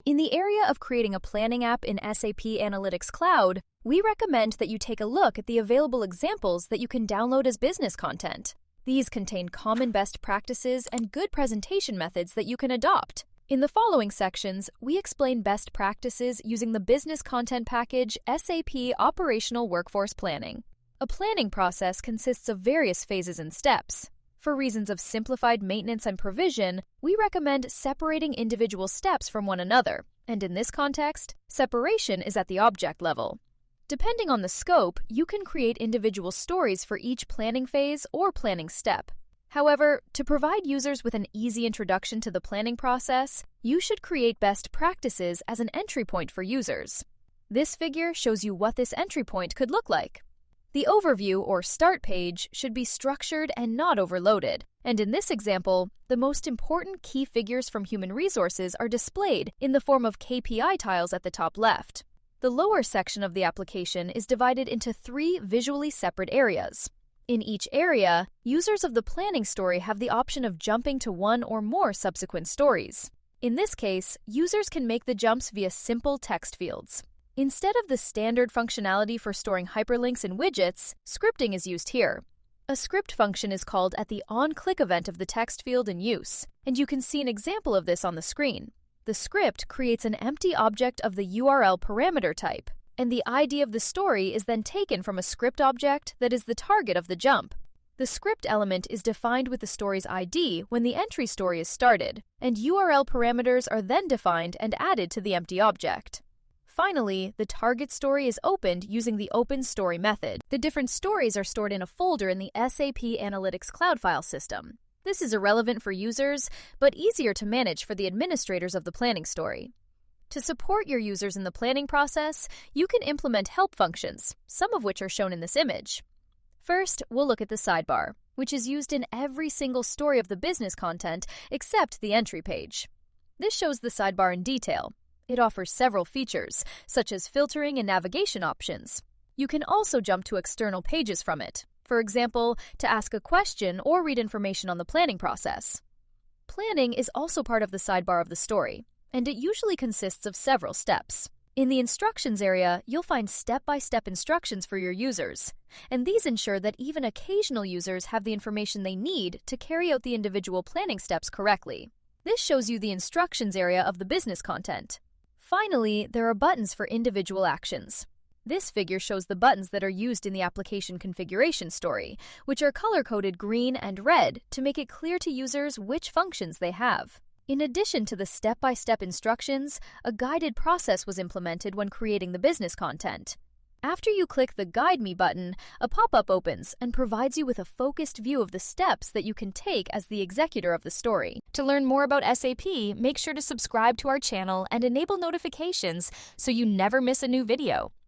In the area of creating a planning app in SAP Analytics Cloud, we recommend that you take a look at the available examples that you can download as business content. These contain common best practices and good presentation methods that you can adopt. In the following sections, we explain best practices using the business content package SAP Operational Workforce Planning. A planning process consists of various phases and steps. For reasons of simplified maintenance and provision, we recommend separating individual steps from one another, and in this context, separation is at the object level. Depending on the scope, you can create individual stories for each planning phase or planning step. However, to provide users with an easy introduction to the planning process, you should create best practices as an entry point for users. This figure shows you what this entry point could look like. The overview or start page should be structured and not overloaded, and in this example, the most important key figures from human resources are displayed in the form of KPI tiles at the top left. The lower section of the application is divided into 3 visually separate areas. In each area, users of the planning story have the option of jumping to one or more subsequent stories. In this case, users can make the jumps via simple text fields. Instead of the standard functionality for storing hyperlinks and widgets, scripting is used here. A script function is called at the on-click event of the text field in use, and you can see an example of this on the screen. The script creates an empty object of the URL parameter type, and the ID of the story is then taken from a script object that is the target of the jump. The script element is defined with the story's ID when the entry story is started, and URL parameters are then defined and added to the empty object. Finally, the target story is opened using the openStory method. The different stories are stored in a folder in the SAP Analytics Cloud file system. This is irrelevant for users, but easier to manage for the administrators of the planning story. To support your users in the planning process, you can implement help functions, some of which are shown in this image. First, we'll look at the sidebar, which is used in every single story of the business content except the entry page. This shows the sidebar in detail. It offers several features, such as filtering and navigation options. You can also jump to external pages from it, for example, to ask a question or read information on the planning process. Planning is also part of the sidebar of the story, and it usually consists of several steps. In the instructions area, you'll find step-by-step instructions for your users, and these ensure that even occasional users have the information they need to carry out the individual planning steps correctly. This shows you the instructions area of the business content. Finally, there are buttons for individual actions. This figure shows the buttons that are used in the application configuration story, which are color-coded green and red to make it clear to users which functions they have. In addition to the step-by-step instructions, a guided process was implemented when creating the business content. After you click the Guide Me button, a pop-up opens and provides you with a focused view of the steps that you can take as the executor of the story. To learn more about SAP, make sure to subscribe to our channel and enable notifications so you never miss a new video.